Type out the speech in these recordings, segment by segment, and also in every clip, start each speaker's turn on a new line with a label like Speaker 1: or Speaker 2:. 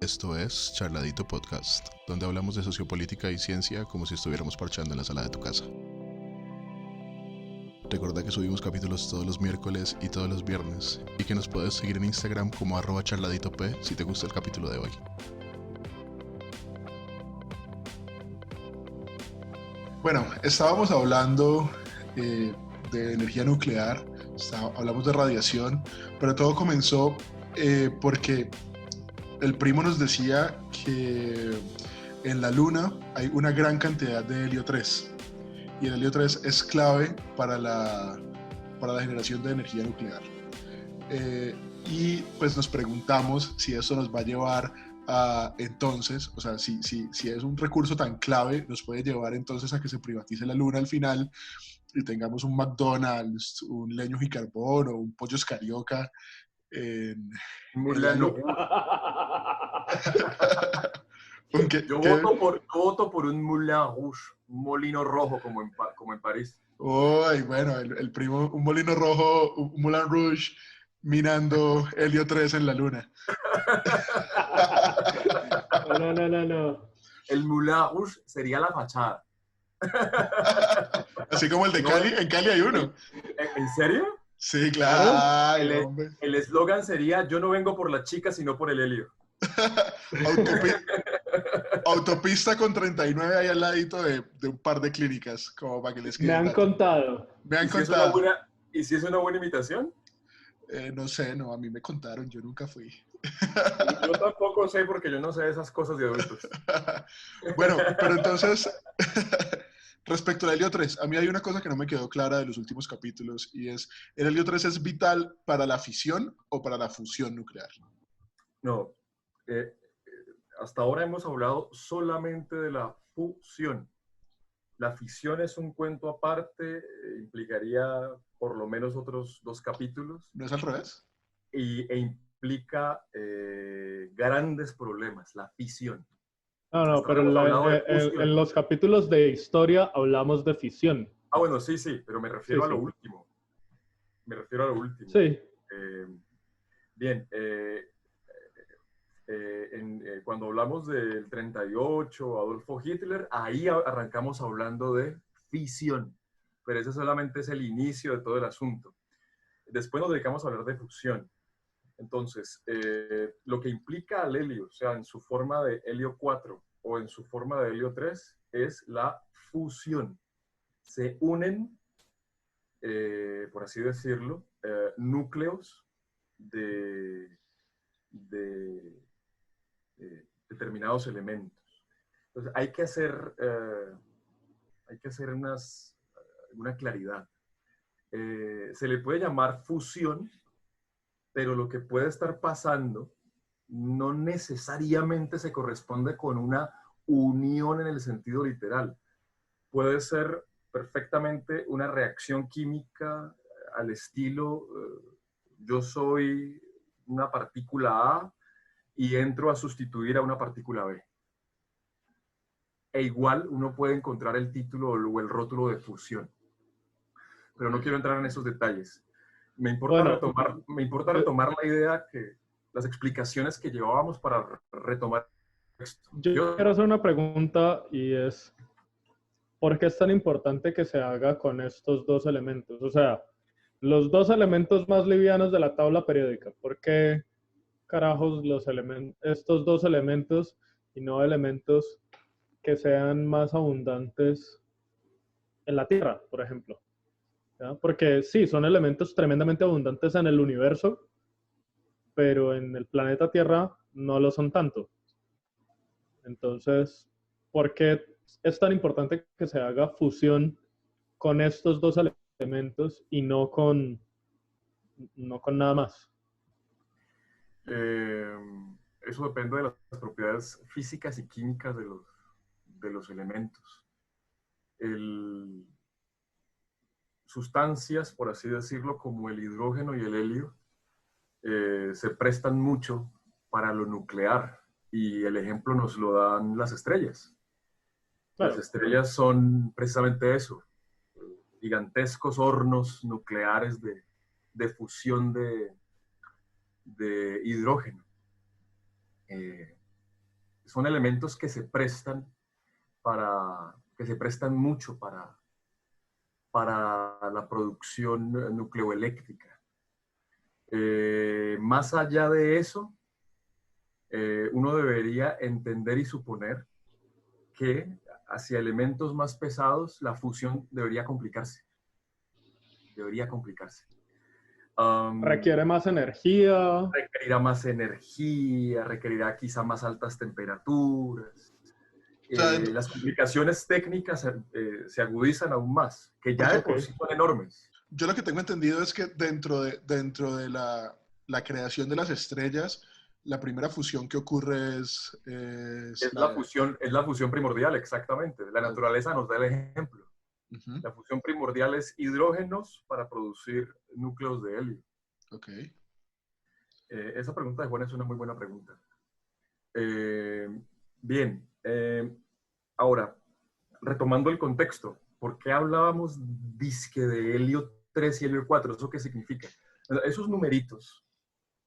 Speaker 1: Esto es Charladito Podcast, donde hablamos de sociopolítica y ciencia como si estuviéramos parchando en la sala de tu casa. Recuerda que subimos capítulos todos los miércoles y todos los viernes, y que nos puedes seguir en Instagram como @charladitop si te gusta el capítulo de hoy. Bueno, estábamos hablando de energía nuclear, hablamos de radiación, pero todo comenzó porque el primo nos decía que en la Luna hay una gran cantidad de helio 3 y el helio 3 es clave para la generación de energía nuclear. Y pues nos preguntamos si eso nos va a llevar a entonces, o sea, si es un recurso tan clave, nos puede llevar entonces a que se privatice la Luna al final y tengamos un McDonald's, un Leños y Carbón o un Pollos Carioca en la Luna.
Speaker 2: Yo voto por un Moulin Rouge, un molino rojo como en París.
Speaker 1: Uy, bueno, el primo, un molino rojo, un Moulin Rouge minando helio 3 en la Luna.
Speaker 3: No.
Speaker 2: El Moulin Rouge sería la fachada.
Speaker 1: Así como el de Cali, en Cali hay uno.
Speaker 2: ¿En serio?
Speaker 1: Sí, claro.
Speaker 2: El eslogan sería: yo no vengo por la chica, sino por el helio.
Speaker 1: Autopista con 39 ahí al ladito de un par de clínicas, como para que les quede.
Speaker 3: Me han contado.
Speaker 2: ¿Y si es una buena imitación?
Speaker 1: No sé, no, a mí me contaron, yo nunca fui.
Speaker 2: Yo tampoco sé, porque yo no sé esas cosas de adultos.
Speaker 1: Bueno, pero entonces, respecto al helio 3, a mí hay una cosa que no me quedó clara de los últimos capítulos, y es, ¿el helio 3 es vital para la fisión o para la fusión nuclear?
Speaker 2: No, hasta ahora hemos hablado solamente de la fusión. La fisión es un cuento aparte, implicaría por lo menos otros 2 capítulos.
Speaker 1: ¿No es al revés?
Speaker 2: E implica grandes problemas, la fisión.
Speaker 3: No, pero en los capítulos de historia hablamos de fisión.
Speaker 2: Ah, bueno, sí, pero me refiero a lo último.
Speaker 3: Sí.
Speaker 2: Bien, cuando hablamos del 38, Adolfo Hitler, ahí arrancamos hablando de fisión, pero ese solamente es el inicio de todo el asunto. Después nos dedicamos a hablar de fusión. Entonces, lo que implica al helio, o sea, en su forma de helio 4 o en su forma de helio 3, es la fusión. Se unen, por así decirlo, núcleos de determinados elementos. Entonces, hay que hacer una claridad. Se le puede llamar fusión, pero lo que puede estar pasando no necesariamente se corresponde con una unión en el sentido literal. Puede ser perfectamente una reacción química al estilo yo soy una partícula A y entro a sustituir a una partícula B. E igual uno puede encontrar el título o el rótulo de fusión. Pero no quiero entrar en esos detalles. Me importa retomar la idea, las explicaciones que llevábamos para retomar esto.
Speaker 3: Yo quiero hacer una pregunta y es, ¿por qué es tan importante que se haga con estos 2 elementos? O sea, los 2 elementos más livianos de la tabla periódica. ¿Por qué carajos estos 2 elementos y no elementos que sean más abundantes en la Tierra, por ejemplo? ¿Ya? Porque sí, son elementos tremendamente abundantes en el universo, pero en el planeta Tierra no lo son tanto. Entonces, ¿por qué es tan importante que se haga fusión con estos 2 elementos y no con nada más?
Speaker 2: Eso depende de las propiedades físicas y químicas de los elementos. Sustancias, por así decirlo, como el hidrógeno y el helio, se prestan mucho para lo nuclear, y el ejemplo nos lo dan las estrellas. Claro. Las estrellas son precisamente eso, gigantescos hornos nucleares de fusión de hidrógeno. son elementos que se prestan mucho para la producción nucleoeléctrica. Más allá de eso, uno debería entender y suponer que hacia elementos más pesados la fusión debería complicarse. Debería complicarse.
Speaker 3: Requiere más energía.
Speaker 2: Requerirá más energía, requerirá quizá más altas temperaturas.
Speaker 1: O sea,
Speaker 2: Las complicaciones técnicas se agudizan aún más, que ya de por sí son enormes.
Speaker 1: yo lo que tengo entendido es que dentro de la creación de las estrellas, la primera fusión que ocurre es
Speaker 2: Es la fusión primordial, exactamente. La naturaleza nos da el ejemplo.
Speaker 1: Uh-huh.
Speaker 2: La fusión primordial es hidrógenos para producir núcleos de helio.
Speaker 1: Ok.
Speaker 2: Esa pregunta de Juan es una muy buena pregunta. Bien. Ahora, retomando el contexto, ¿por qué hablábamos disque de helio 3 y helio 4? ¿Eso qué significa? Esos numeritos,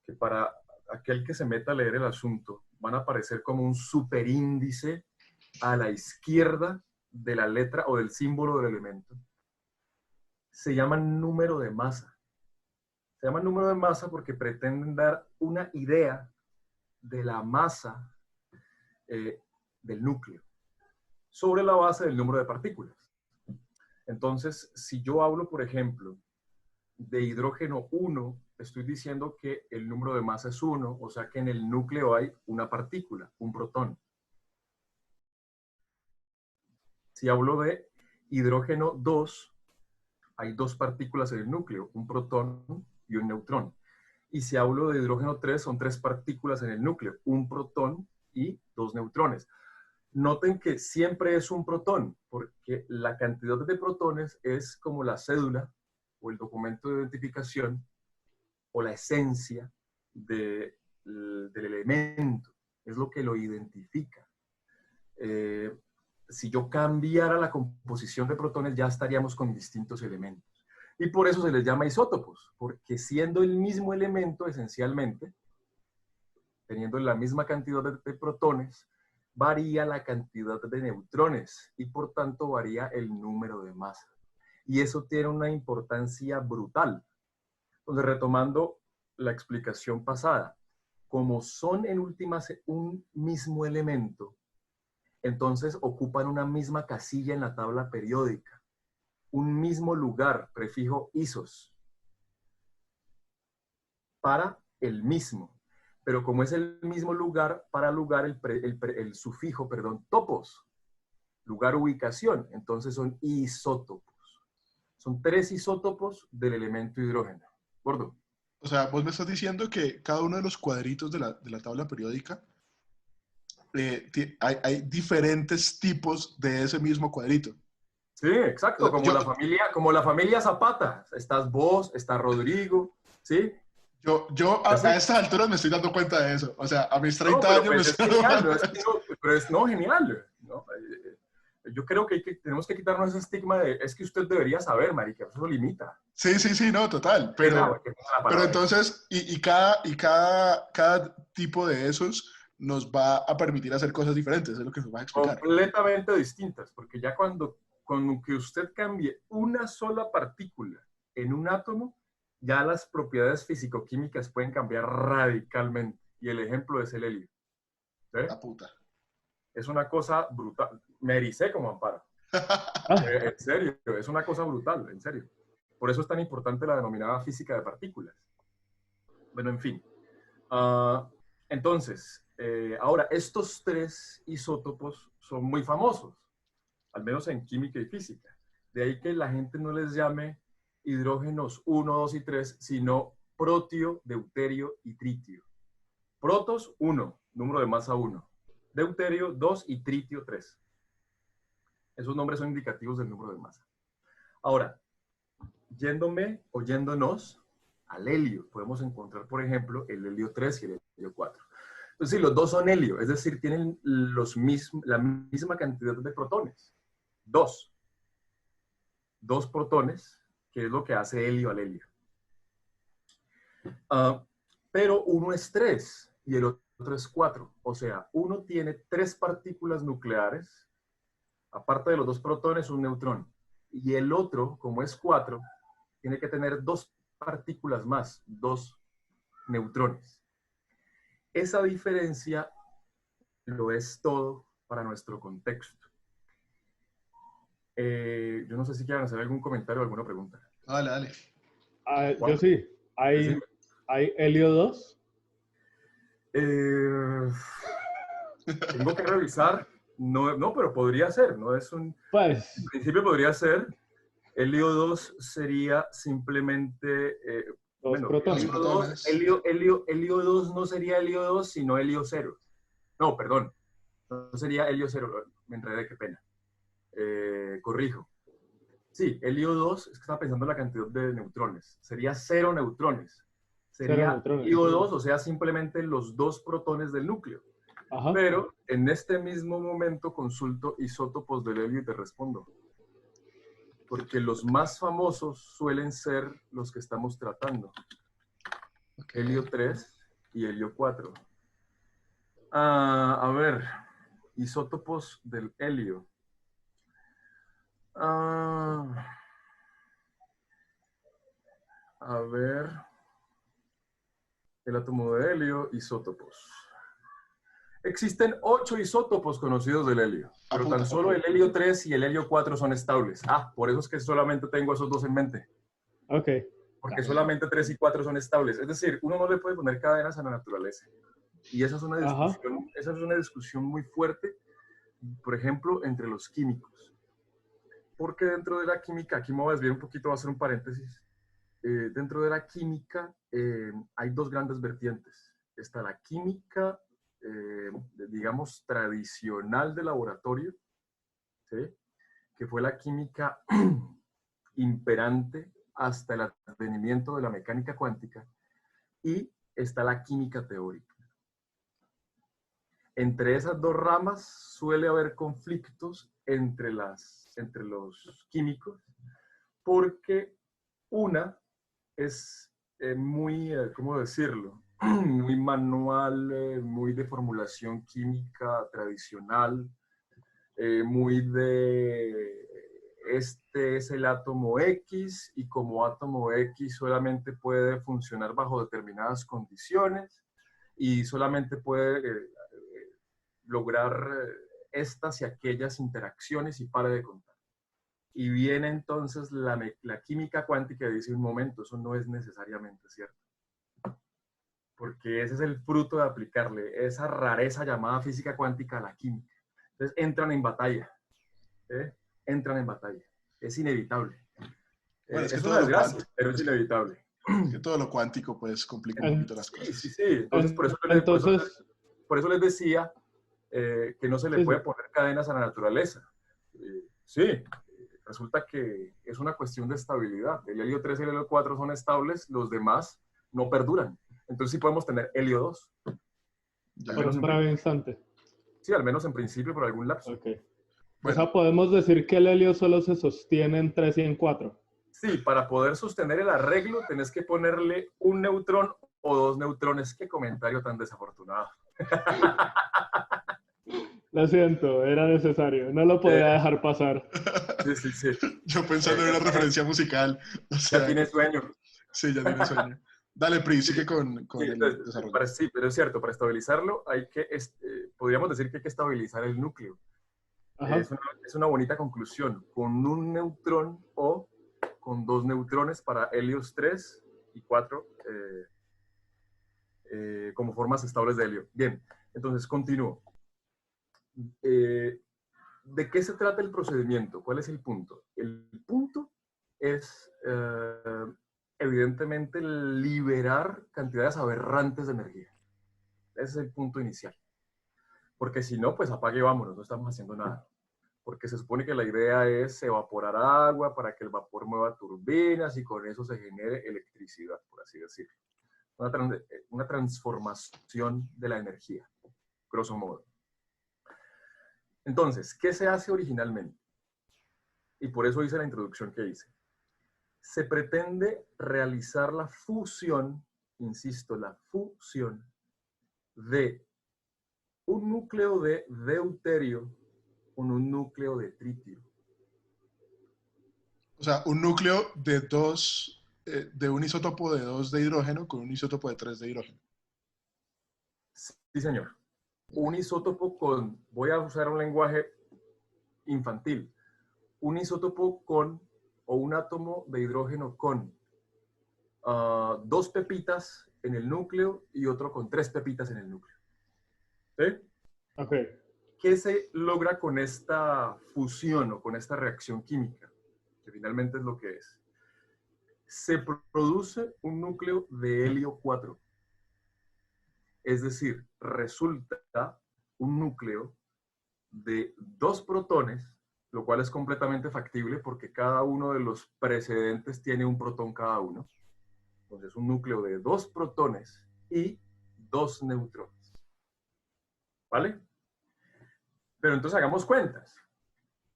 Speaker 2: que para aquel que se meta a leer el asunto, van a aparecer como un superíndice a la izquierda de la letra o del símbolo del elemento, se llaman número de masa. Se llaman número de masa porque pretenden dar una idea de la masa del núcleo sobre la base del número de partículas. Entonces, si yo hablo, por ejemplo, de hidrógeno 1, estoy diciendo que el número de masa es 1, o sea que en el núcleo hay una partícula, un protón. Si hablo de hidrógeno 2, hay 2 partículas en el núcleo, un protón y un neutrón. Y si hablo de hidrógeno 3, son 3 partículas en el núcleo, un protón y 2 neutrones. Noten que siempre es un protón, porque la cantidad de protones es como la cédula o el documento de identificación o la esencia del elemento. Es lo que lo identifica. Si yo cambiara la composición de protones, ya estaríamos con distintos elementos. Y por eso se les llama isótopos, porque siendo el mismo elemento esencialmente, teniendo la misma cantidad de protones, varía la cantidad de neutrones y por tanto varía el número de masa. Y eso tiene una importancia brutal. Entonces, retomando la explicación pasada, como son en últimas un mismo elemento, entonces ocupan una misma casilla en la tabla periódica, un mismo lugar, prefijo isos, para el mismo. Pero como es el mismo lugar, para lugar el sufijo, perdón, topos, lugar, ubicación, entonces son isótopos. Son 3 isótopos del elemento hidrógeno. ¿Gordo?
Speaker 1: O sea, vos me estás diciendo que cada uno de los cuadritos de la tabla periódica hay diferentes tipos de ese mismo cuadrito.
Speaker 2: Sí, exacto, como la familia Zapata. Estás vos, está Rodrigo, ¿sí?
Speaker 1: Yo a estas alturas me estoy dando cuenta de eso. O sea, a mis 30 años me
Speaker 2: es
Speaker 1: estoy
Speaker 2: genial,
Speaker 1: dando
Speaker 2: genial. ¿No? Yo creo que tenemos que quitarnos ese estigma de, es que usted debería saber, marica, eso lo limita.
Speaker 1: Sí, no, total. Pero entonces, cada tipo de esos nos va a permitir hacer cosas diferentes, es lo que nos va a explicar.
Speaker 2: Completamente distintas, porque ya cuando que usted cambie una sola partícula en un átomo, ya las propiedades físico-químicas pueden cambiar radicalmente. Y el ejemplo es el helio. ¿Sí?
Speaker 1: La puta.
Speaker 2: Es una cosa brutal. Me ericé como Amparo. En serio, es una cosa brutal, en serio. Por eso es tan importante la denominada física de partículas. Bueno, en fin. Entonces, ahora, estos 3 isótopos son muy famosos, al menos en química y física. De ahí que la gente no les llame hidrógenos 1, 2 y 3, sino protio, deuterio y tritio. Protos, 1, número de masa 1. Deuterio, 2 y tritio, 3. Esos nombres son indicativos del número de masa. Ahora, yéndonos al helio, podemos encontrar, por ejemplo, el helio 3 y el helio 4. Entonces, si los dos son helio, es decir, tienen la misma cantidad de protones. 2 protones, que es lo que hace helio al helio. Pero uno es 3 y el otro es 4. O sea, uno tiene 3 partículas nucleares, aparte de los 2 protones, un neutrón. Y el otro, como es 4, tiene que tener 2 partículas más, 2 neutrones. Esa diferencia lo es todo para nuestro contexto. Yo no sé si quieran hacer algún comentario o alguna pregunta.
Speaker 1: Dale, dale.
Speaker 3: Yo sí.
Speaker 2: Decime.
Speaker 3: ¿Hay helio 2?
Speaker 2: Tengo que revisar. No, pero podría ser. No es un...
Speaker 3: Pues,
Speaker 2: En principio podría ser. Helio 2 sería simplemente...
Speaker 3: dos
Speaker 2: bueno,
Speaker 3: protones.
Speaker 2: helio 2 no sería helio 2, sino helio 0. No, perdón. No sería helio 0. Me enredé, qué pena. Corrijo. Sí, helio 2, es que estaba pensando en la cantidad de neutrones. Sería 0 neutrones.
Speaker 3: Cero
Speaker 2: Sería
Speaker 3: neutrones.
Speaker 2: helio 2, o sea, simplemente los 2 protones del núcleo.
Speaker 3: Ajá.
Speaker 2: Pero en este mismo momento consulto isótopos del helio y te respondo. Porque los más famosos suelen ser los que estamos tratando.
Speaker 1: Okay.
Speaker 2: Helio 3 y helio 4. A ver, isótopos del helio. A ver, el átomo de helio, isótopos. Existen 8 isótopos conocidos del helio, pero
Speaker 1: Puta.
Speaker 2: tan solo el helio 3 y el helio 4 son estables. Por eso es que solamente tengo esos 2 en mente.
Speaker 3: Ok.
Speaker 2: Porque solamente 3 y 4 son estables. Es decir, uno no le puede poner cadenas a la naturaleza. Y esa es una discusión muy fuerte, por ejemplo, entre los químicos. Porque dentro de la química, aquí me voy a desviar un poquito, voy a hacer un paréntesis. Dentro de la química hay 2 grandes vertientes. Está la química, digamos, tradicional de laboratorio, ¿sí? Que fue la química imperante hasta el advenimiento de la mecánica cuántica, y está la química teórica. Entre esas 2 ramas suele haber conflictos entre los químicos, porque una es muy, ¿cómo decirlo? Muy manual, muy de formulación química tradicional, muy de este es el átomo X y como átomo X solamente puede funcionar bajo determinadas condiciones y solamente puede lograr estas y aquellas interacciones y para de contar. Y viene entonces la química cuántica y dice, un momento, eso no es necesariamente cierto. Porque ese es el fruto de aplicarle esa rareza llamada física cuántica a la química. Entonces entran en batalla. Entran en batalla. Es inevitable.
Speaker 1: Bueno, es que
Speaker 2: Es
Speaker 1: todo
Speaker 2: una
Speaker 1: lo
Speaker 2: desgracia, pero es inevitable.
Speaker 1: Es que todo lo cuántico pues complica un poquito las cosas.
Speaker 2: Sí. Entonces, por eso les decía que no se le puede poner cadenas a la naturaleza. Sí, resulta que es una cuestión de estabilidad. El helio 3 y el helio 4 son estables, los demás no perduran. Entonces sí podemos tener helio 2.
Speaker 3: Por un breve instante.
Speaker 2: Sí, al menos en principio por algún lapso.
Speaker 3: Okay. Bueno. O sea, podemos decir que el helio solo se sostiene en 3 y en 4.
Speaker 2: Sí, para poder sostener el arreglo tenés que ponerle un neutrón o 2 neutrones. Qué comentario tan desafortunado.
Speaker 3: Lo siento, era necesario. No lo podía dejar pasar.
Speaker 2: Sí.
Speaker 1: Yo pensando en una referencia musical. O sea,
Speaker 2: ya tiene sueño.
Speaker 1: Sí, ya tiene sueño. Dale, Pri, sigue con el desarrollo.
Speaker 2: Sí, pero es cierto, para estabilizarlo podríamos decir que hay que estabilizar el núcleo. Es una bonita conclusión. Con un neutrón o con 2 neutrones para helios 3 y 4 como formas estables de helio. Bien, entonces continúo. ¿De qué se trata el procedimiento? ¿Cuál es el punto? El punto es, evidentemente, liberar cantidades aberrantes de energía. Ese es el punto inicial. Porque si no, pues apague y vámonos, no estamos haciendo nada. Porque se supone que la idea es evaporar agua para que el vapor mueva turbinas y con eso se genere electricidad, por así decirlo. Una transformación de la energía, grosso modo. Entonces, ¿qué se hace originalmente? Y por eso hice la introducción que hice. Se pretende realizar la fusión, insisto, la fusión de ¿Un núcleo de deuterio con un núcleo de tritio?
Speaker 1: O sea, un núcleo de dos, de un isótopo de 2 de hidrógeno con un isótopo de 3 de hidrógeno.
Speaker 2: Sí, señor. Un isótopo con, voy a usar un lenguaje infantil, un isótopo con, o un átomo de hidrógeno con 2 pepitas en el núcleo y otro con 3 pepitas en el núcleo. ¿Sí?
Speaker 3: Ok.
Speaker 2: ¿Qué se logra con esta fusión o con esta reacción química? Que finalmente es lo que es. Se produce un núcleo de helio 4. Es decir, resulta un núcleo de 2 protones, lo cual es completamente factible porque cada uno de los precedentes tiene un protón cada uno. Entonces, un núcleo de 2 protones y 2 neutrones. ¿Vale? Pero entonces hagamos cuentas.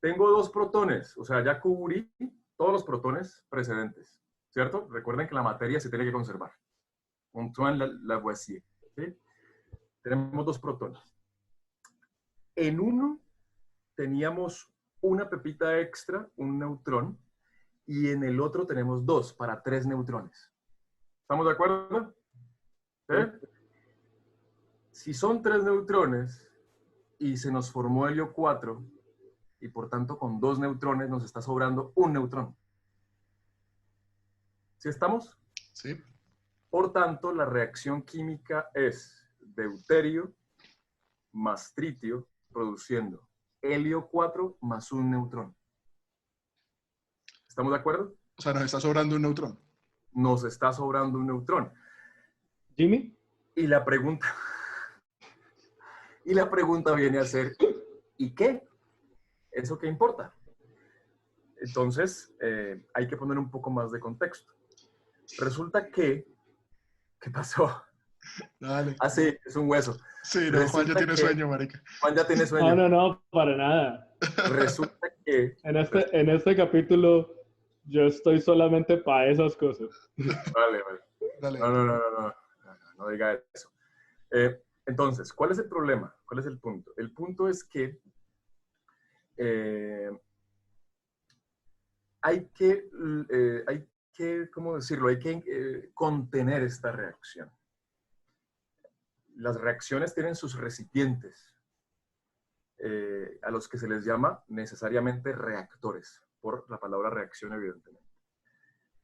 Speaker 2: Tengo 2 protones, o sea, ya cubrí todos los protones precedentes, ¿cierto? Recuerden que la materia se tiene que conservar. Antoine Lavoisier. ¿Sí? Tenemos 2 protones. En uno teníamos una pepita extra, un neutrón, y en el otro tenemos 2 para 3 neutrones. ¿Estamos de acuerdo? ¿Sí? Si son 3 neutrones y se nos formó helio 4, y por tanto con 2 neutrones nos está sobrando un neutrón. ¿Sí estamos?
Speaker 1: Sí.
Speaker 2: Por tanto, la reacción química es deuterio más tritio produciendo helio 4 más un neutrón. ¿Estamos de acuerdo?
Speaker 1: O sea, nos está sobrando un neutrón.
Speaker 2: Nos está sobrando un neutrón.
Speaker 3: Jimmy.
Speaker 2: Y la pregunta viene a ser, ¿y qué? ¿Eso qué importa? Entonces, hay que poner un poco más de contexto. Resulta que, ¿qué pasó?
Speaker 1: Dale.
Speaker 2: Ah, sí, es un hueso.
Speaker 1: Sí, no, Juan ya tiene sueño, marica.
Speaker 2: Juan ya tiene sueño.
Speaker 3: No, para nada.
Speaker 2: Resulta que...
Speaker 3: En este capítulo yo estoy solamente para esas cosas.
Speaker 2: Vale.
Speaker 1: Dale.
Speaker 2: No diga eso. Entonces, ¿cuál es el problema? ¿Cuál es el punto? El punto es que hay que, ¿cómo decirlo? Hay que contener esta reacción. Las reacciones tienen sus recipientes, a los que se les llama necesariamente reactores, por la palabra reacción, evidentemente.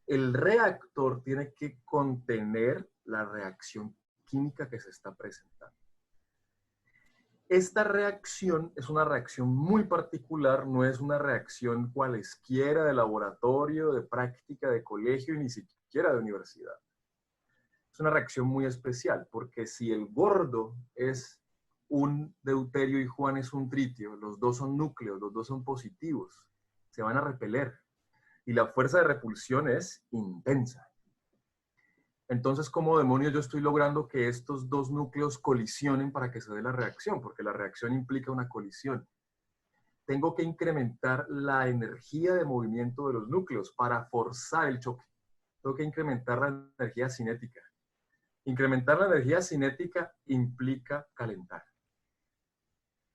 Speaker 2: El reactor tiene que contener la reacción química que se está presentando. Esta reacción es una reacción muy particular, no es una reacción cualesquiera de laboratorio, de práctica, de colegio y ni siquiera de universidad. Es una reacción muy especial, porque si el gordo es un deuterio y Juan es un tritio, los dos son núcleos, los dos son positivos, se van a repeler. Y la fuerza de repulsión es intensa. Entonces, ¿cómo demonios yo estoy logrando que estos 2 núcleos colisionen para que se dé la reacción? Porque la reacción implica una colisión. Tengo que incrementar la energía de movimiento de los núcleos para forzar el choque. Tengo que incrementar la energía cinética. Incrementar la energía cinética implica calentar.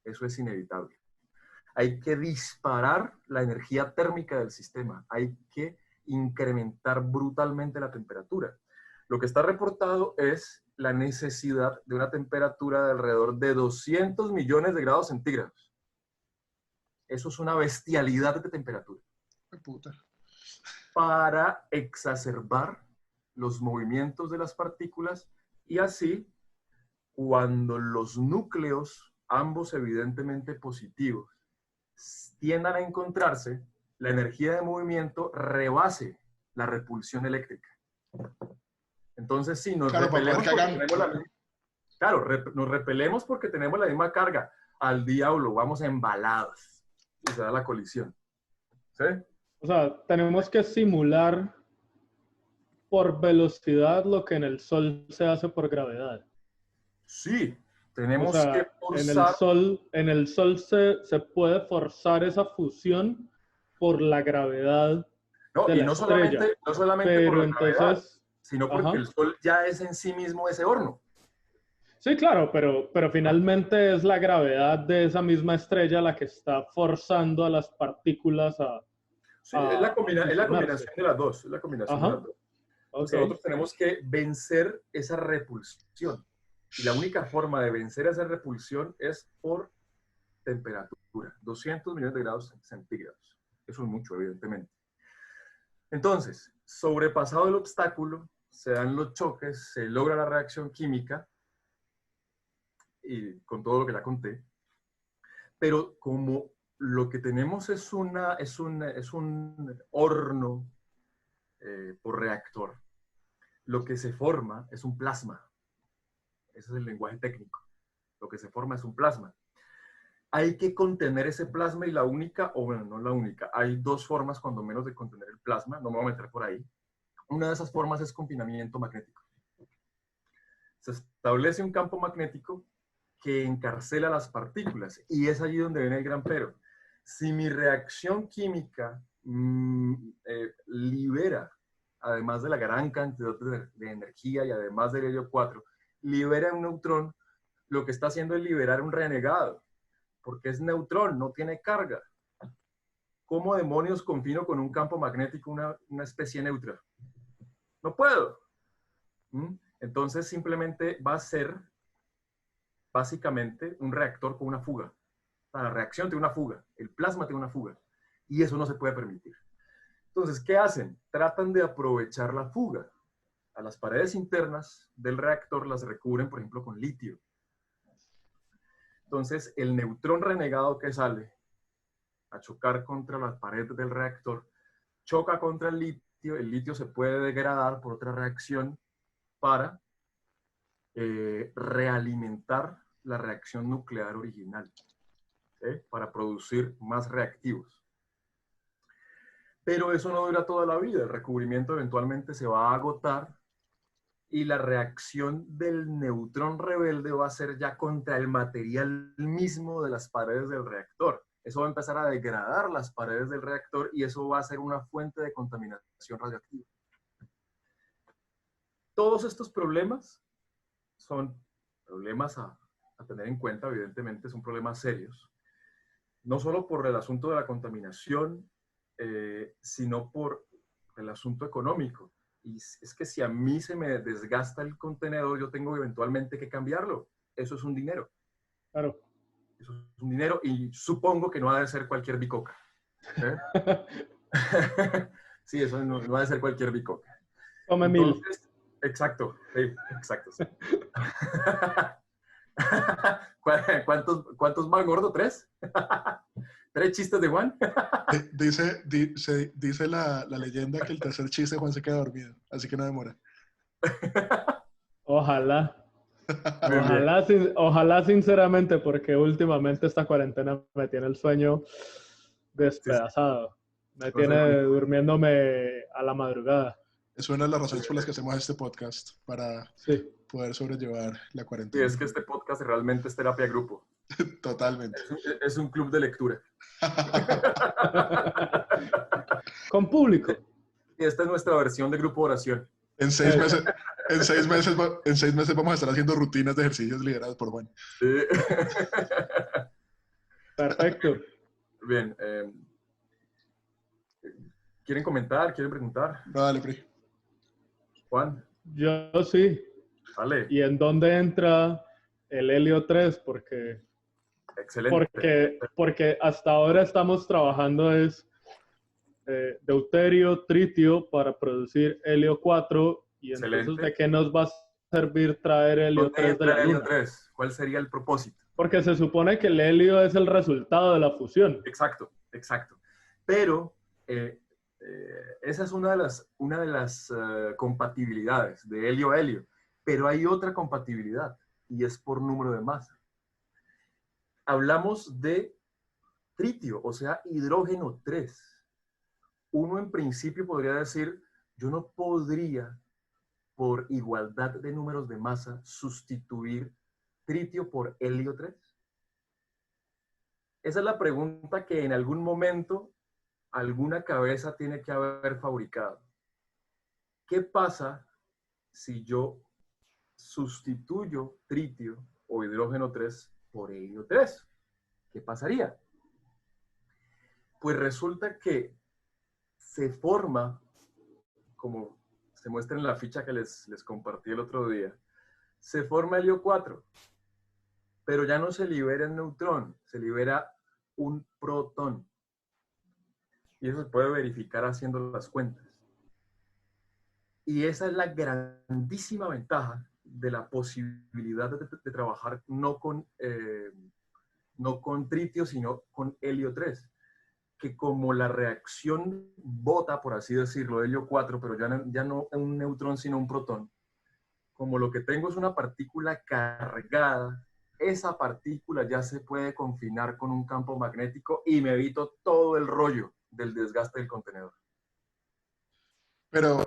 Speaker 2: Eso es inevitable. Hay que disparar la energía térmica del sistema. Hay que incrementar brutalmente la temperatura. Lo que está reportado es la necesidad de una temperatura de alrededor de 200 millones de grados centígrados. Eso es una bestialidad de temperatura.
Speaker 1: ¡Qué puta!
Speaker 2: Para exacerbar los movimientos de las partículas y así, cuando los núcleos, ambos evidentemente positivos, tiendan a encontrarse, la energía de movimiento rebase la repulsión eléctrica. Entonces, sí, nos repelemos porque tenemos la misma... Claro, nos repelemos porque tenemos la misma carga. Al diablo, vamos embalados. Y se da la colisión. ¿Sí?
Speaker 3: O sea, tenemos que simular por velocidad lo que en el Sol se hace por gravedad.
Speaker 2: Sí, tenemos que
Speaker 3: forzar... En el Sol se puede forzar esa fusión por la gravedad de la estrella.
Speaker 2: No solamente por la gravedad, sino porque
Speaker 3: ajá,
Speaker 2: el Sol ya es en sí mismo ese horno.
Speaker 3: Sí, claro, pero finalmente es la gravedad de esa misma estrella la que está forzando a las partículas
Speaker 2: Sí, es la,
Speaker 3: a
Speaker 2: es la
Speaker 3: fusionarse.
Speaker 2: combinación de las dos, es la combinación de
Speaker 3: Ajá,
Speaker 2: las dos.
Speaker 3: ok.
Speaker 2: Entonces nosotros tenemos que vencer esa repulsión. Y la única forma de vencer esa repulsión es por temperatura, 200 millones de grados centígrados. Eso es mucho, evidentemente. Entonces, sobrepasado el obstáculo, se dan los choques, se logra la reacción química, y con todo lo que ya conté, pero como lo que tenemos es un horno por reactor, lo que se forma es un plasma. Ese es el lenguaje técnico. Lo que se forma es un plasma. Hay que contener ese plasma y la única, o bueno, no la única, hay dos formas cuando menos de contener el plasma, no me voy a meter por ahí. Una de esas formas es confinamiento magnético. Se establece un campo magnético que encarcela las partículas y es allí donde viene el gran pero. Si mi reacción química libera, además de la gran cantidad de energía y además del helio 4, libera un neutrón, lo que está haciendo es liberar un renegado, porque es neutrón, no tiene carga. ¿Cómo demonios confino con un campo magnético una especie neutra? No puedo. Entonces simplemente va a ser básicamente un reactor con una fuga. La reacción tiene una fuga, el plasma tiene una fuga, y eso no se puede permitir. Entonces, ¿qué hacen? Tratan de aprovechar la fuga. A las paredes internas del reactor las recubren, por ejemplo, con litio. Entonces, el neutrón renegado que sale a chocar contra las paredes del reactor, choca contra el litio se puede degradar por otra reacción para realimentar la reacción nuclear original, para producir más reactivos. Pero eso no dura toda la vida, el recubrimiento eventualmente se va a agotar y la reacción del neutrón rebelde va a ser ya contra el material mismo de las paredes del reactor. Eso va a empezar a degradar las paredes del reactor y eso va a ser una fuente de contaminación radioactiva. Todos estos problemas son problemas a tener en cuenta, evidentemente son problemas serios, no solo por el asunto de la contaminación, sino por el asunto económico. Y es que si a mí se me desgasta el contenedor, yo tengo eventualmente que cambiarlo. Eso es un dinero.
Speaker 3: Claro.
Speaker 2: Eso es un dinero y supongo que no ha de ser cualquier bicoca. Sí, eso no ha de ser cualquier bicoca.
Speaker 3: Tome
Speaker 2: Entonces, exacto, sí, exacto. Sí. ¿Cuántos van, gordo? ¿Tres? ¿Tres chistes de Juan?
Speaker 1: Dice la leyenda que el tercer chiste Juan se queda dormido, así que no demora.
Speaker 3: Ojalá.
Speaker 2: Bien, bien.
Speaker 3: Ojalá sinceramente, porque últimamente esta cuarentena me tiene el sueño
Speaker 2: Sí, sí.
Speaker 3: despedazado. Me
Speaker 2: No es el
Speaker 3: tiene
Speaker 2: único.
Speaker 3: durmiéndome a la madrugada.
Speaker 1: Es una de las razones por las que hacemos este podcast, para
Speaker 3: Sí.
Speaker 1: poder sobrellevar la
Speaker 2: Sí,
Speaker 1: cuarentena.
Speaker 2: es que este podcast realmente es terapia de grupo.
Speaker 1: Totalmente.
Speaker 2: Es un club de lectura.
Speaker 3: Con público.
Speaker 2: Y esta es nuestra versión de grupo de oración.
Speaker 1: En 6 meses, en seis meses vamos a estar haciendo rutinas de ejercicios lideradas por Juan.
Speaker 2: Sí.
Speaker 3: Perfecto.
Speaker 2: Bien. ¿Quieren comentar? ¿Quieren preguntar?
Speaker 1: No, dale, Pri.
Speaker 2: Juan,
Speaker 3: Yo sí.
Speaker 2: vale.
Speaker 3: ¿Y en dónde entra el helio 3?
Speaker 2: Excelente.
Speaker 3: Porque hasta ahora estamos trabajando deuterio, tritio para producir helio 4. Y entonces,
Speaker 2: Excelente.
Speaker 3: ¿de qué nos va a servir traer helio
Speaker 2: ¿Dónde
Speaker 3: 3 de
Speaker 2: entra
Speaker 3: la
Speaker 2: el helio
Speaker 3: Luna?
Speaker 2: 3? ¿Cuál sería el propósito?
Speaker 3: Porque se supone que el helio es el resultado de la fusión.
Speaker 2: Exacto, exacto. Pero esa es una de las compatibilidades de helio a helio. Pero hay otra compatibilidad y es por número de masa. Hablamos de tritio, o sea, hidrógeno 3. Uno en principio podría decir, yo no podría, por igualdad de números de masa, sustituir tritio por helio 3. Esa es la pregunta que en algún momento alguna cabeza tiene que haber fabricado. ¿Qué pasa si yo sustituyo tritio o hidrógeno 3 por helio 3. ¿Qué pasaría? Pues resulta que se forma, como se muestra en la ficha que les compartí el otro día, se forma helio 4, pero ya no se libera el neutrón, se libera un protón. Y eso se puede verificar haciendo las cuentas. Y esa es la grandísima ventaja de la posibilidad de trabajar no con tritio, sino con helio 3. Que como la reacción bota, por así decirlo, helio 4, pero ya no un neutrón, sino un protón, como lo que tengo es una partícula cargada, esa partícula ya se puede confinar con un campo magnético y me evito todo el rollo del desgaste del contenedor.
Speaker 1: Pero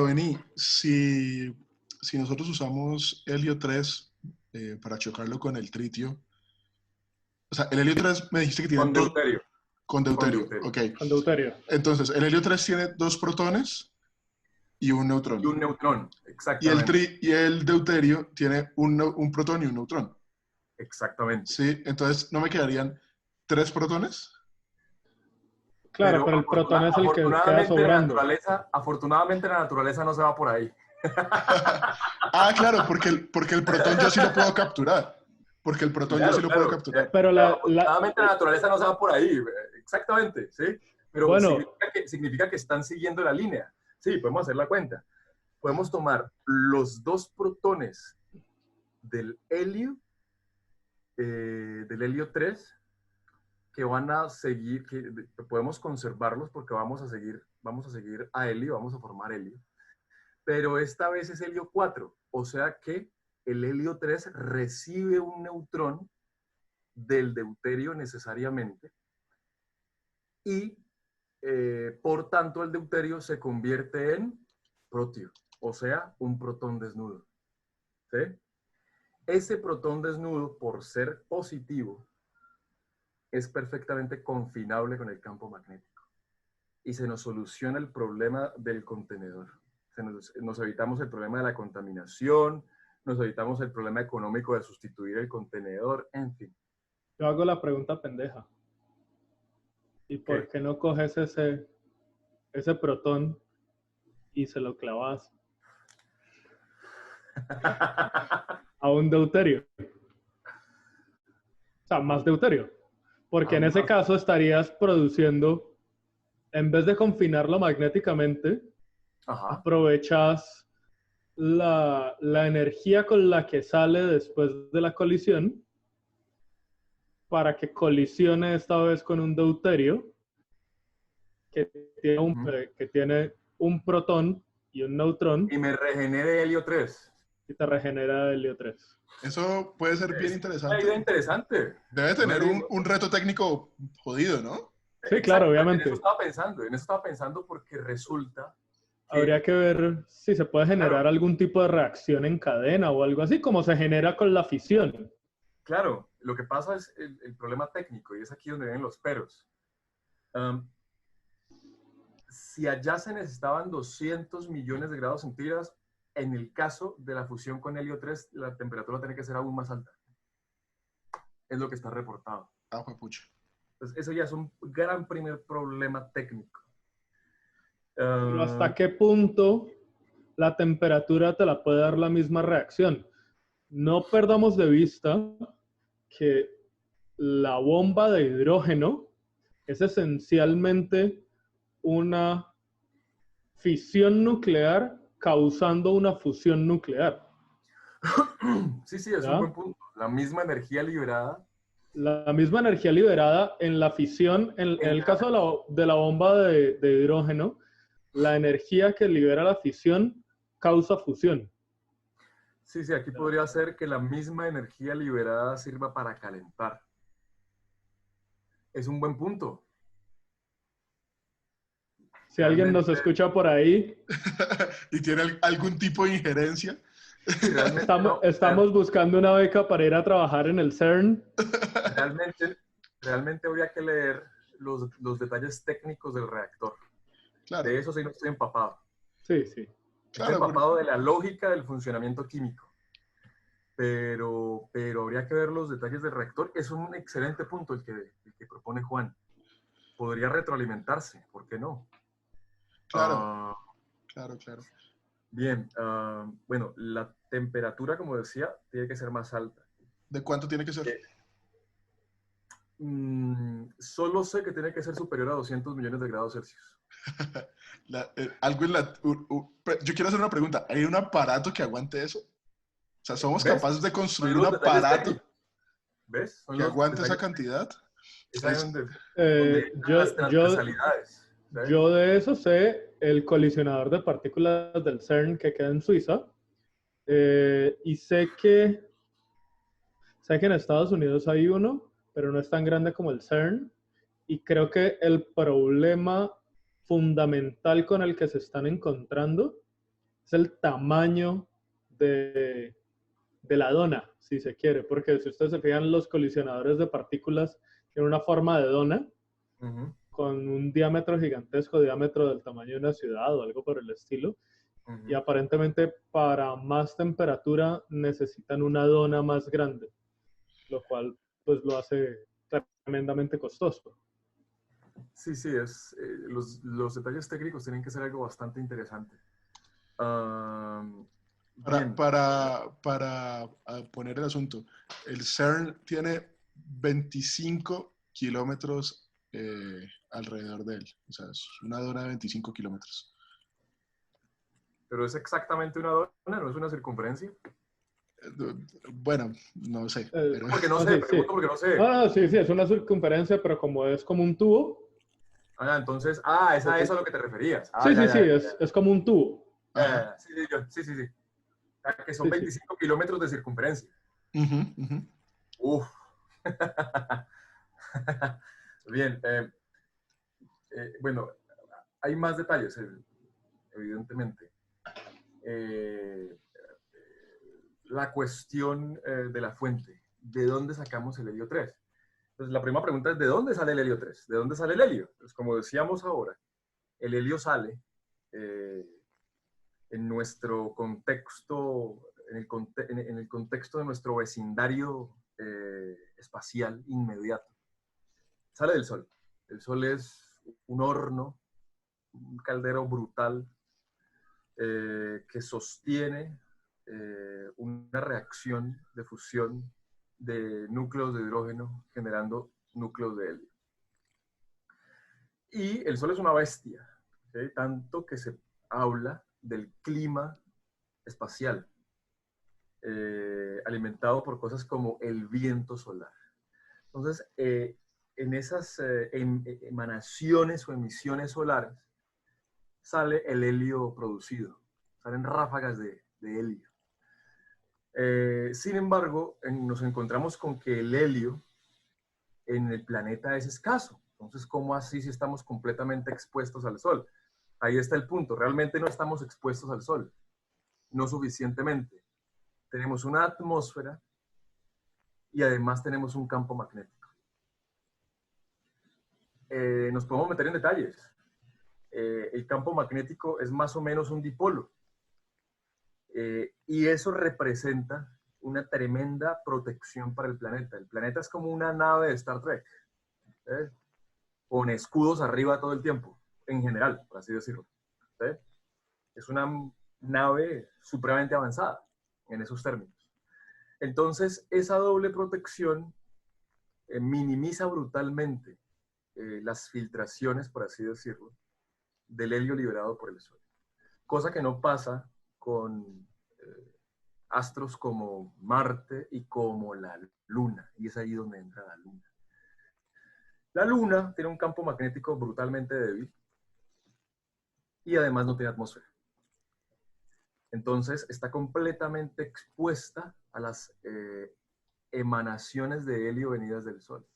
Speaker 1: vení, si nosotros usamos helio 3 para chocarlo con el tritio, o sea, el helio 3 me dijiste que tiene
Speaker 2: con deuterio.
Speaker 1: Con deuterio, ok.
Speaker 3: Con deuterio.
Speaker 1: Entonces, el helio 3 tiene 2 protones y un neutrón.
Speaker 2: Y un neutrón, exactamente.
Speaker 1: Y el deuterio tiene un protón y un neutrón.
Speaker 2: Exactamente.
Speaker 1: Sí, entonces, ¿no me quedarían 3 protones?
Speaker 3: Claro, pero el protón es el que queda sobrando.
Speaker 2: Afortunadamente la naturaleza no se va por ahí.
Speaker 1: Claro, porque el protón yo sí lo puedo capturar. Porque el protón yo sí lo puedo capturar.
Speaker 2: Pero afortunadamente la naturaleza no se va por ahí. Exactamente, ¿sí? Pero
Speaker 3: bueno,
Speaker 2: significa que están siguiendo la línea. Sí, podemos hacer la cuenta. Podemos tomar los 2 protones del helio 3, que van a seguir, que podemos conservarlos porque vamos a seguir a helio, vamos a formar helio. Pero esta vez es helio 4, o sea que el helio 3 recibe un neutrón del deuterio necesariamente y por tanto el deuterio se convierte en protio, o sea, un protón desnudo. ¿Sí? Ese protón desnudo, por ser positivo, es perfectamente confinable con el campo magnético y se nos soluciona el problema del contenedor. Nos evitamos el problema de la contaminación, nos evitamos el problema económico de sustituir el contenedor, en fin.
Speaker 3: Yo hago la pregunta pendeja. ¿Y por qué no coges ese protón y se lo clavas a un deuterio? O sea, más deuterio. Porque en ese caso estarías produciendo, en vez de confinarlo magnéticamente, aprovechas la energía con la que sale después de la colisión para que colisione esta vez con un deuterio que tiene un protón y un neutrón.
Speaker 2: Y me regenere helio 3.
Speaker 3: Y te regenera helio 3.
Speaker 1: Eso puede ser bien interesante.
Speaker 2: Una idea interesante.
Speaker 1: Debe tener un reto técnico jodido, ¿no?
Speaker 3: Sí, claro, obviamente.
Speaker 2: En eso estaba pensando porque resulta que
Speaker 3: habría que ver si se puede generar algún tipo de reacción en cadena o algo así, como se genera con la fisión.
Speaker 2: Claro, lo que pasa es el problema técnico, y es aquí donde vienen los peros. Si allá se necesitaban 200 millones de grados centígrados, en el caso de la fusión con helio 3, la temperatura tiene que ser aún más alta. Es lo que está reportado.
Speaker 1: Pucha.
Speaker 2: Entonces, eso ya es un gran primer problema técnico.
Speaker 3: Pero ¿hasta qué punto la temperatura te la puede dar la misma reacción? No perdamos de vista que la bomba de hidrógeno es esencialmente una fisión nuclear causando una fusión nuclear.
Speaker 2: Sí, es un buen punto. La misma energía liberada.
Speaker 3: La misma energía liberada en la fisión, en el caso de la bomba de hidrógeno, la energía que libera la fisión causa fusión.
Speaker 2: Sí, aquí podría ser que la misma energía liberada sirva para calentar. Es un buen punto.
Speaker 3: Si alguien nos escucha por ahí
Speaker 1: y tiene algún tipo de injerencia.
Speaker 3: Estamos buscando una beca para ir a trabajar en el CERN.
Speaker 2: Realmente habría que leer los detalles técnicos del reactor. Claro. De eso sí no estoy empapado.
Speaker 3: Sí.
Speaker 2: Está
Speaker 1: Claro,
Speaker 2: empapado de la lógica del funcionamiento químico. Pero habría que ver los detalles del reactor. Es un excelente punto el que propone Juan. Podría retroalimentarse, ¿por qué no?
Speaker 1: claro,
Speaker 2: Ah,
Speaker 1: claro, claro.
Speaker 2: bien, bueno, la temperatura, como decía, tiene que ser más alta.
Speaker 1: ¿De cuánto tiene que ser?
Speaker 2: Solo sé que tiene que ser superior a 200 millones de grados Celsius.
Speaker 1: Algo en yo quiero hacer una pregunta. ¿Hay un aparato que aguante eso? O sea, ¿somos
Speaker 2: ¿Ves?
Speaker 1: capaces de
Speaker 2: Son
Speaker 1: construir un
Speaker 2: los detalles
Speaker 1: aparato
Speaker 2: técnicos. ¿Ves? Son
Speaker 1: que
Speaker 2: los
Speaker 1: aguante esa
Speaker 2: detalles.
Speaker 1: cantidad?
Speaker 2: Es ahí
Speaker 1: Es-
Speaker 2: donde entran las transversalidades. ¿Sabes?
Speaker 3: Yo de eso sé el colisionador de partículas del CERN que queda en Suiza. Y sé que en Estados Unidos hay uno, pero no es tan grande como el CERN. Y creo que el problema fundamental con el que se están encontrando es el tamaño de la dona, si se quiere. Porque si ustedes se fijan, los colisionadores de partículas tienen una forma de dona
Speaker 2: Ujú,
Speaker 3: con un diámetro gigantesco, diámetro del tamaño de una ciudad o algo por el estilo. Y
Speaker 2: ujú.
Speaker 3: aparentemente para más temperatura necesitan una dona más grande, lo cual pues lo hace tremendamente costoso.
Speaker 2: Sí, sí, los detalles técnicos tienen que ser algo bastante interesante.
Speaker 1: Para,
Speaker 2: Bien,
Speaker 1: poner el asunto, el CERN tiene 25 kilómetros alrededor de él. O sea, es una dona de 25 kilómetros.
Speaker 2: pero es exactamente una dona, no es una circunferencia.
Speaker 1: Bueno, no sé, pero
Speaker 2: Porque no
Speaker 3: No,
Speaker 2: sé,
Speaker 3: sí, sí.
Speaker 2: pregunto porque no sé.
Speaker 3: Sí, sí, es una circunferencia, pero como es como un tubo.
Speaker 2: Entonces, es a
Speaker 3: Pues,
Speaker 2: eso a lo que te referías.
Speaker 3: sí, sí,
Speaker 2: Ya,
Speaker 3: sí,
Speaker 2: ya,
Speaker 3: es como un tubo.
Speaker 1: ajá.
Speaker 2: sí, sí, sí, sí, sí. Que son
Speaker 3: Sí, sí.
Speaker 2: 25 kilómetros de circunferencia.
Speaker 1: Ujú, ujú.
Speaker 2: Uf. Bien, bueno, hay más detalles, evidentemente. Eh, la cuestión de la fuente, ¿de dónde sacamos el helio 3? Entonces, la primera pregunta es, ¿de dónde sale el helio 3? ¿De dónde sale el helio? Pues como decíamos ahora, el helio sale eh, en nuestro contexto, en el contexto de nuestro vecindario espacial inmediato. Sale del Sol. El Sol es un horno, un caldero brutal que sostiene una reacción de fusión de núcleos de hidrógeno generando núcleos de helio. Y el Sol es una bestia, ¿okay? Tanto que se habla del clima espacial, alimentado por cosas como el viento solar. Entonces, en esas emanaciones o emisiones solares sale el helio producido, salen ráfagas de helio. Sin embargo, nos encontramos con que el helio en el planeta es escaso. Entonces, ¿cómo así si estamos completamente expuestos al Sol? Ahí está el punto. Realmente no estamos expuestos al Sol, no suficientemente. Tenemos una atmósfera y además tenemos un campo magnético. Nos podemos meter en detalles. El campo magnético es más o menos un dipolo. Y eso representa una tremenda protección para el planeta. El planeta es como una nave de Star Trek, ¿eh? Con escudos arriba todo el tiempo, en general, por así decirlo. ¿Eh? Es una nave supremamente avanzada en esos términos. Entonces, esa doble protección minimiza brutalmente las filtraciones, por así decirlo, del helio liberado por el Sol. Cosa que no pasa con astros como Marte y como la Luna. Y es ahí donde entra la Luna. La Luna tiene un campo magnético brutalmente débil y además no tiene atmósfera. Entonces está completamente expuesta a las emanaciones de helio venidas del Sol.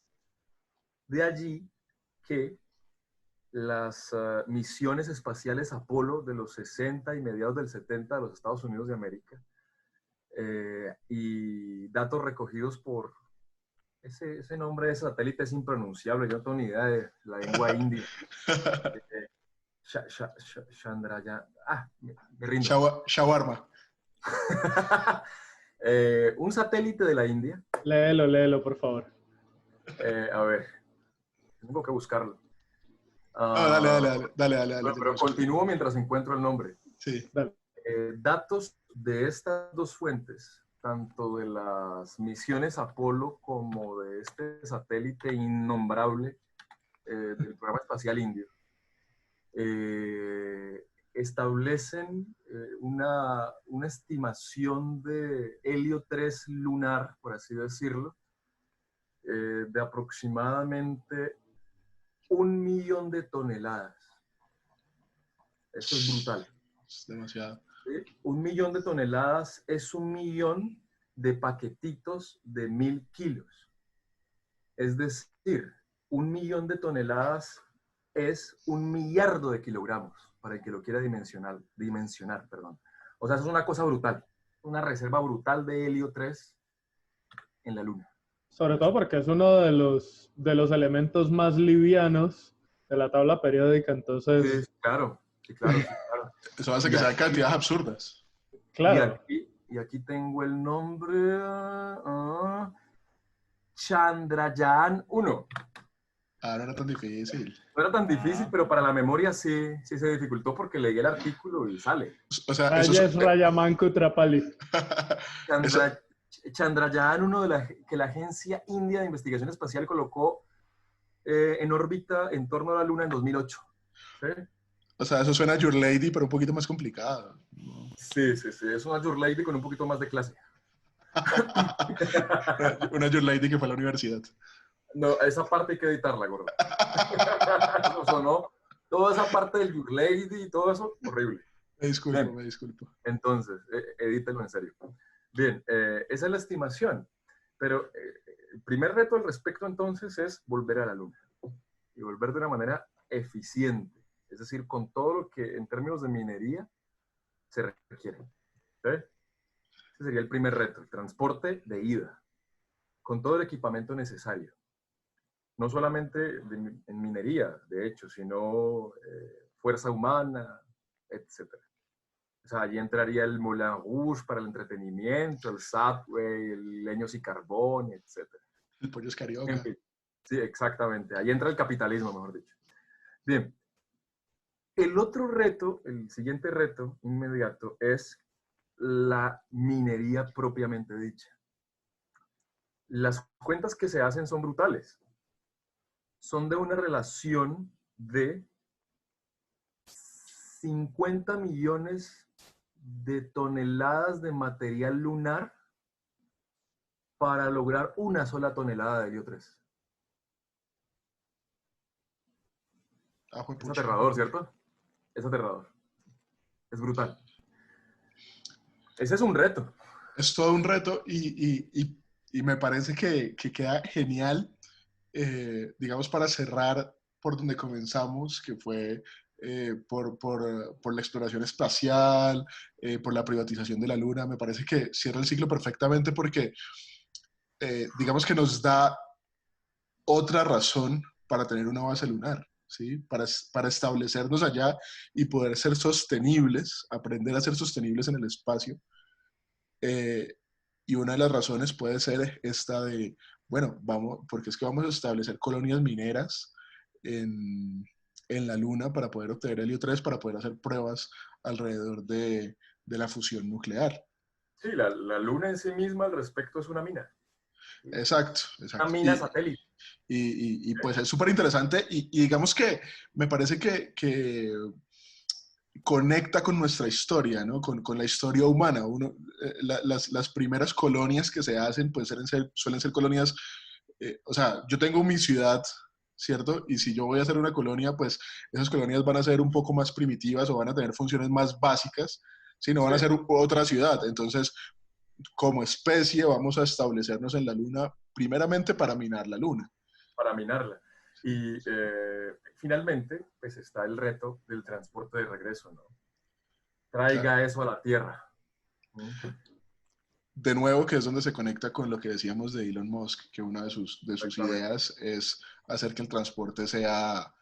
Speaker 2: De allí que las misiones espaciales Apolo de los 60 y mediados del 70 de los Estados Unidos de América y datos recogidos por ese nombre de satélite es impronunciable, yo no tengo ni idea de la lengua india. Chandrayaan. Me rindo.
Speaker 1: Shawarma.
Speaker 2: Un satélite de la India.
Speaker 3: Léelo, por favor.
Speaker 2: A ver, tengo que buscarlo.
Speaker 1: Dale.
Speaker 2: Pero continúo mientras encuentro el nombre.
Speaker 1: Sí.
Speaker 3: Dale.
Speaker 2: Datos de estas dos fuentes, tanto de las misiones Apolo como de este satélite innombrable del programa espacial indio, establecen una estimación de helio 3 lunar, por así decirlo, de aproximadamente 1.000.000 de toneladas. Esto es brutal.
Speaker 1: Es demasiado.
Speaker 2: ¿Sí? 1.000.000 de toneladas es 1.000.000 de paquetitos de 1.000 kilos. Es decir, 1.000.000 de toneladas es 1.000.000.000 de kilogramos, para el que lo quiera dimensionar. O sea, eso es una cosa brutal. Una reserva brutal de helio 3 en la Luna.
Speaker 3: Sobre todo porque es uno de los elementos más livianos de la tabla periódica, entonces...
Speaker 2: Sí, claro.
Speaker 1: Eso hace que sean cantidades absurdas.
Speaker 3: Claro.
Speaker 2: Y aquí tengo el nombre. Chandrayaan 1.
Speaker 1: No era tan difícil.
Speaker 2: No era tan difícil, pero para la memoria sí se dificultó porque leí el artículo y sale.
Speaker 1: O sea,
Speaker 3: Rajesh Rayaman Kutrapali.
Speaker 2: Chandrayaan 1 que la Agencia India de Investigación Espacial colocó en órbita en torno a la Luna en 2008. ¿Sí?
Speaker 1: O sea, eso suena a Your Lady, pero un poquito más complicado.
Speaker 2: Sí. Es una Your Lady con un poquito más de clase.
Speaker 1: Una Your Lady que fue a la universidad.
Speaker 2: No, esa parte hay que editarla, gordo. Eso sonó. Toda esa parte del Your Lady y todo eso, horrible.
Speaker 1: Me disculpo.
Speaker 2: Entonces, edítelo en serio. Bien, esa es la estimación. Pero el primer reto al respecto entonces es volver a la Luna. Y volver de una manera eficiente. Es decir, con todo lo que en términos de minería se requiere. ¿Sí? Ese sería el primer reto, el transporte de ida, con todo el equipamiento necesario. No solamente en minería, de hecho, sino fuerza humana, etc. O sea, allí entraría el Moulin Rouge para el entretenimiento, el Subway, el Leños y Carbón, etc.
Speaker 1: El pollo es carioca.
Speaker 2: En fin, sí, exactamente. Ahí entra el capitalismo, mejor dicho. Bien. El otro reto, el siguiente reto inmediato, es la minería propiamente dicha. Las cuentas que se hacen son brutales. Son de una relación de 50 millones de toneladas de material lunar para lograr una sola tonelada de helio 3. Es aterrador, ¿cierto? Es aterrador. Es brutal. Ese es un reto.
Speaker 1: Es todo un reto y me parece que queda genial, digamos, para cerrar por donde comenzamos, que fue por la exploración espacial, por la privatización de la Luna. Me parece que cierra el ciclo perfectamente porque, digamos que nos da otra razón para tener una base lunar. ¿Sí? Para establecernos allá y poder ser sostenibles, aprender a ser sostenibles en el espacio. Y una de las razones puede ser esta de, bueno, porque es que vamos a establecer colonias mineras en la Luna para poder obtener helio 3, para poder hacer pruebas alrededor de la fusión nuclear.
Speaker 2: Sí, la Luna en sí misma al respecto es una mina.
Speaker 1: Exacto.
Speaker 2: Una mina satélite.
Speaker 1: Y pues es súper interesante y digamos que me parece que conecta con nuestra historia, ¿no? Con la historia humana. Las primeras colonias que se hacen pues suelen ser colonias, o sea, yo tengo mi ciudad, ¿cierto? Y si yo voy a hacer una colonia, pues esas colonias van a ser un poco más primitivas o van a tener funciones más básicas, si no van a ser otra ciudad. Entonces, como especie vamos a establecernos en la Luna primeramente para minar la Luna.
Speaker 2: Para minarla. Y finalmente, pues está el reto del transporte de regreso, ¿no? Traiga eso a la Tierra.
Speaker 1: De nuevo, que es donde se conecta con lo que decíamos de Elon Musk, que una de sus ideas es hacer que el transporte sea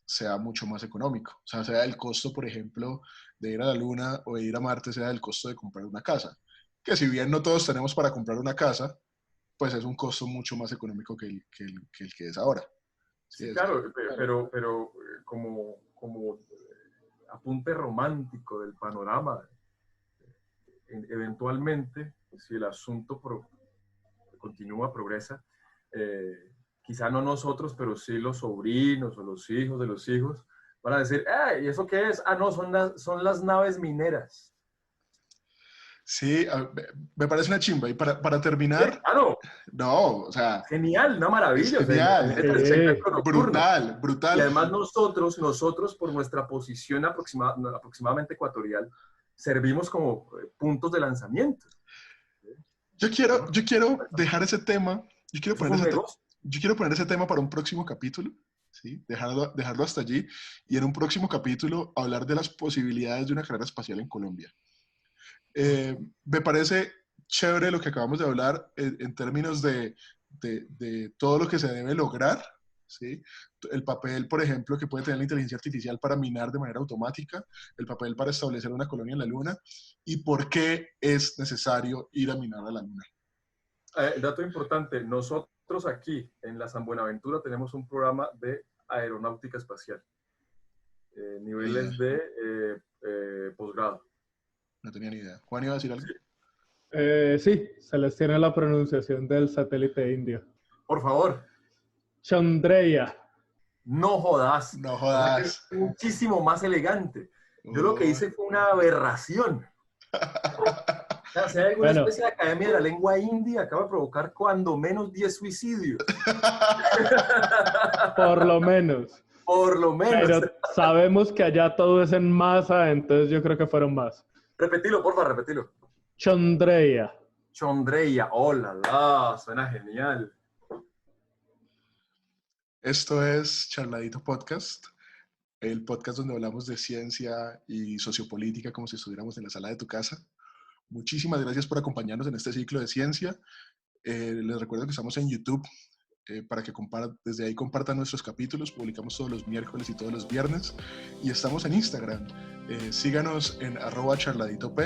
Speaker 1: sea mucho más económico. O sea, sea el costo, por ejemplo, de ir a la Luna o de ir a Marte, sea el costo de comprar una casa. Que si bien no todos tenemos para comprar una casa, pues es un costo mucho más económico que el que es ahora.
Speaker 2: Sí, claro, pero como apunte romántico del panorama, eventualmente, si el asunto continúa, progresa, quizá no nosotros, pero sí los sobrinos o los hijos de los hijos, van a decir, ¿y eso qué es? Ah, no, son las naves mineras.
Speaker 1: Sí, me parece una chimba. Y para terminar,
Speaker 2: No,
Speaker 1: no, o sea,
Speaker 2: genial, una
Speaker 1: es
Speaker 2: maravilla. O sea,
Speaker 1: genial,
Speaker 2: imagínate el espectáculo nocturno.
Speaker 1: brutal,
Speaker 2: Y
Speaker 1: brutal.
Speaker 2: además nosotros por nuestra posición aproximadamente ecuatorial, servimos como puntos de lanzamiento.
Speaker 1: Yo quiero dejar ese tema,
Speaker 2: Eso es un negocio.
Speaker 1: yo quiero poner ese tema para un próximo capítulo, ¿sí? Dejarlo hasta allí y en un próximo capítulo hablar de las posibilidades de una carrera espacial en Colombia. Me parece chévere lo que acabamos de hablar en términos de todo lo que se debe lograr, ¿sí? El papel, por ejemplo, que puede tener la inteligencia artificial para minar de manera automática, el papel para establecer una colonia en la Luna y por qué es necesario ir a minar a la Luna.
Speaker 2: Dato importante, nosotros aquí en la San Buenaventura tenemos un programa de aeronáutica espacial, niveles de posgrado.
Speaker 1: No tenía ni idea. ¿Juan iba a decir algo?
Speaker 3: Sí, se les tiene la pronunciación del satélite indio.
Speaker 2: Por favor.
Speaker 3: Chandrayaan.
Speaker 2: No jodas.
Speaker 1: No jodas.
Speaker 2: Es muchísimo más elegante. Yo lo que hice fue una aberración. O sea, si hay alguna especie de academia de la lengua india, acaba de provocar cuando menos 10 suicidios.
Speaker 3: Por lo menos.
Speaker 2: Por lo menos.
Speaker 3: Pero sabemos que allá todo es en masa, entonces yo creo que fueron más.
Speaker 2: Repetilo, porfa, repetilo.
Speaker 3: Chandrayaan.
Speaker 2: Chandrayaan. Oh, la, suena genial.
Speaker 1: Esto es Charladito Podcast, el podcast donde hablamos de ciencia y sociopolítica como si estuviéramos en la sala de tu casa. Muchísimas gracias por acompañarnos en este ciclo de ciencia. Les recuerdo que estamos en YouTube para que desde ahí compartan nuestros capítulos. Publicamos todos los miércoles y todos los viernes. Y estamos en Instagram. Síganos en @charladitop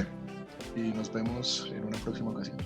Speaker 1: y nos vemos en una próxima ocasión.